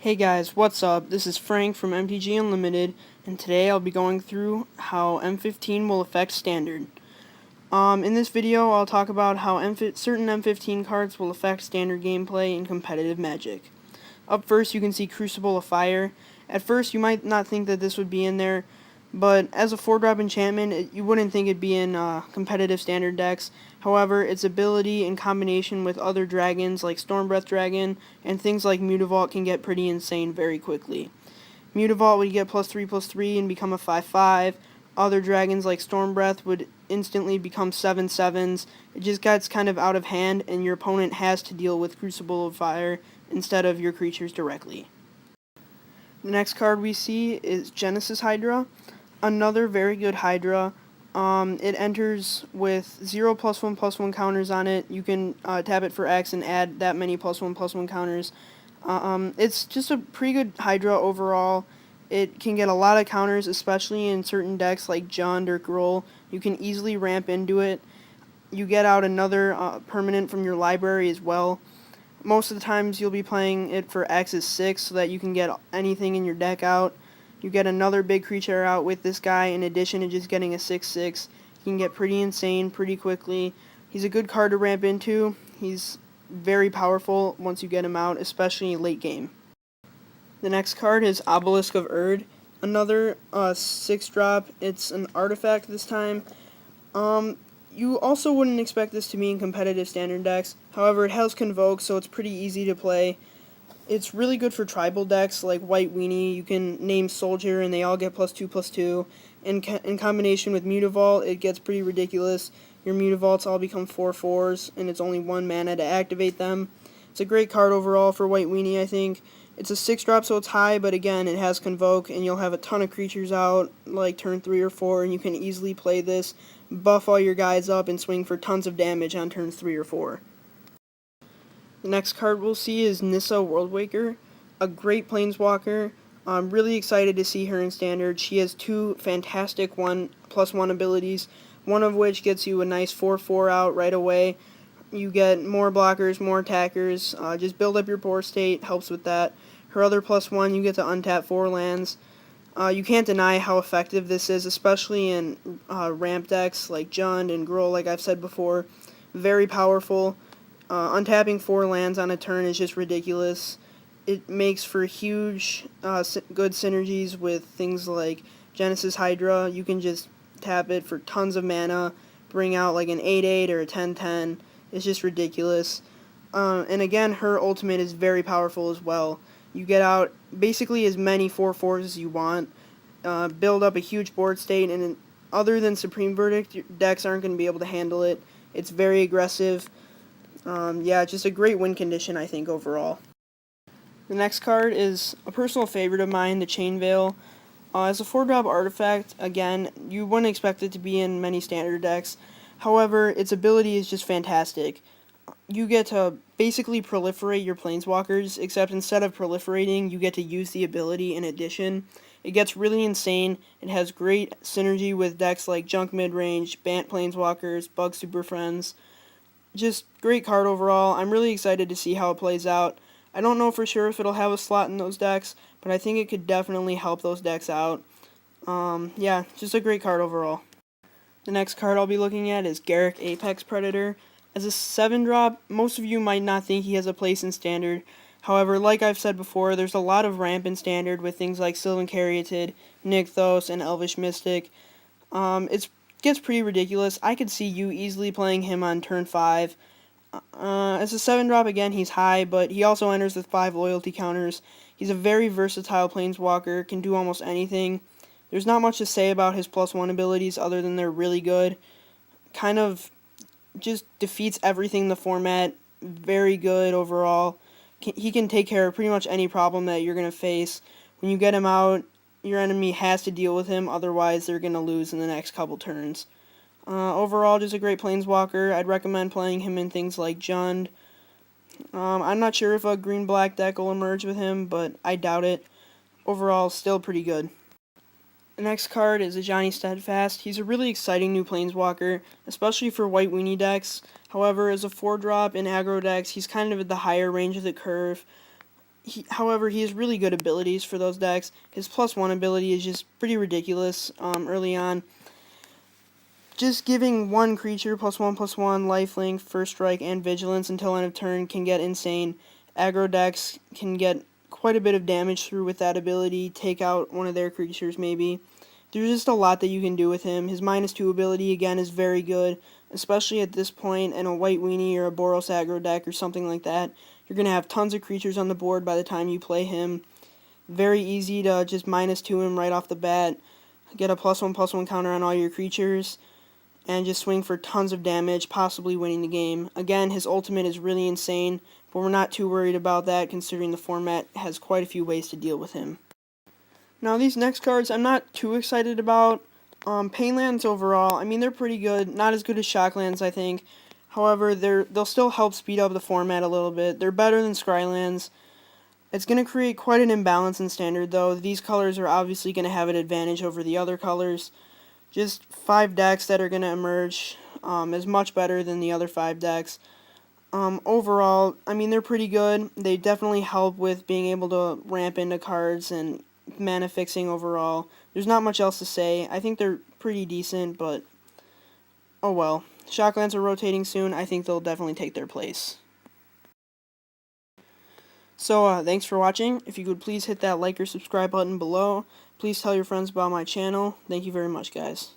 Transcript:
Hey guys, what's up? This is Frank from MTG Unlimited, and today I'll be going through how M15 will affect Standard. In this video, I'll talk about how certain M15 cards will affect Standard gameplay in competitive Magic. Up first, you can see Crucible of Fire. At first, you might not think that this would be in there, but as a 4-drop enchantment, you wouldn't think it'd be in competitive Standard decks. However, its ability in combination with other dragons like Stormbreath Dragon and things like Mutavault can get pretty insane very quickly. Mutavault would get +3/+3 and become a 5/5. Other dragons like Stormbreath would instantly become 7/7s. It just gets kind of out of hand, and your opponent has to deal with Crucible of Fire instead of your creatures directly. The next card we see is Genesis Hydra, another very good Hydra. It enters with 0+1/+1 counters on it. You can tap it for X and add that many +1/+1 counters. It's just a pretty good Hydra overall. It can get a lot of counters, especially in certain decks like Jund or Gruul. You can easily ramp into it. You get out another permanent from your library as well. Most of the times you'll be playing it for X is 6 so that you can get anything in your deck out. You get another big creature out with this guy in addition to just getting a 6/6. He can get pretty insane pretty quickly. He's a good card to ramp into. He's very powerful once you get him out, especially late game. The next card is Obelisk of Air, another 6-drop. It's an artifact this time. You also wouldn't expect this to be in competitive Standard decks. However, it has Convoke, so it's pretty easy to play. It's really good for tribal decks like White Weenie. You can name Soldier and they all get +2/+2. In combination with Mutavault, it gets pretty ridiculous. Your Mutavaults all become 4/4s, and it's only 1 mana to activate them. It's a great card overall for White Weenie, I think. It's a 6-drop, so it's high, but again, it has Convoke, and you'll have a ton of creatures out, like turn 3 or 4, and you can easily play this, buff all your guys up, and swing for tons of damage on turns 3 or 4. The next card we'll see is Nissa Worldwaker, a great planeswalker. I'm really excited to see her in Standard. She has 2 fantastic 1/+1 abilities, one of which gets you a nice 4/4 out right away. You get more blockers, more attackers. Just build up your board state, helps with that. Her other +1, you get to untap 4 lands. You can't deny how effective this is, especially in ramp decks like Jund and Gruul, like I've said before. Very powerful. Untapping 4 lands on a turn is just ridiculous. It makes for huge, good synergies with things like Genesis Hydra. You can just tap it for tons of mana, bring out like an 8/8 or a 10/10. It's just ridiculous. And again, her ultimate is very powerful as well. You get out basically as many 4/4s as you want, build up a huge board state, and other than Supreme Verdict, your decks aren't going to be able to handle it. It's very aggressive. Yeah, just a great win condition, I think, overall. The next card is a personal favorite of mine, the Chain Veil. As a 4-drop artifact, again, you wouldn't expect it to be in many Standard decks. However, its ability is just fantastic. You get to basically proliferate your planeswalkers, except instead of proliferating, you get to use the ability in addition. It gets really insane. It has great synergy with decks like Junk Midrange, Bant Planeswalkers, Bug Super Friends. Just great card overall. I'm really excited to see how it plays out. I don't know for sure if it'll have a slot in those decks, but I think it could definitely help those decks out. Yeah, just a great card overall. The next card I'll be looking at is Garruk Apex Predator. As a 7-drop, most of you might not think he has a place in Standard. However, like I've said before, there's a lot of ramp in Standard with things like Sylvan Caryatid, Nykthos, and Elvish Mystic. It gets pretty ridiculous. I could see you easily playing him on turn 5. As a 7-drop, again, he's high, but he also enters with 5 loyalty counters. He's a very versatile planeswalker, can do almost anything. There's not much to say about his +1 abilities other than they're really good. Kind of just defeats everything in the format. Very good overall. He can take care of pretty much any problem that you're going to face. When you get him out, your enemy has to deal with him, otherwise they're going to lose in the next couple turns. Overall, just a great planeswalker. I'd recommend playing him in things like Jund. I'm not sure if a green-black deck will emerge with him, but I doubt it. Overall, still pretty good. The next card is Ajani Steadfast. He's a really exciting new planeswalker, especially for White Weenie decks. However, as a 4-drop in aggro decks, he's kind of at the higher range of the curve. However, he has really good abilities for those decks. His +1 ability is just pretty ridiculous early on. Just giving one creature +1/+1, lifelink, first strike, and vigilance until end of turn can get insane. Aggro decks can get quite a bit of damage through with that ability, take out one of their creatures maybe. There's just a lot that you can do with him. His -2 ability, again, is very good, especially at this point in a White Weenie or a Boros aggro deck or something like that. You're going to have tons of creatures on the board by the time you play him. Very easy to just -2 him right off the bat, get a +1/+1 counter on all your creatures, and just swing for tons of damage, possibly winning the game. Again, his ultimate is really insane, but we're not too worried about that considering the format has quite a few ways to deal with him. Now these next cards I'm not too excited about. Painlands overall, I mean, they're pretty good. Not as good as Shocklands, I think. However, they'll still help speed up the format a little bit. They're better than Scrylands. It's going to create quite an imbalance in Standard, though. These colors are obviously going to have an advantage over the other colors. Just 5 decks that are going to emerge is much better than the other 5 decks. Overall, I mean, they're pretty good. They definitely help with being able to ramp into cards and mana fixing overall. There's not much else to say. I think they're pretty decent, but oh well. Shocklands are rotating soon. I think they'll definitely take their place. So, thanks for watching. If you could please hit that like or subscribe button below. Please tell your friends about my channel. Thank you very much, guys.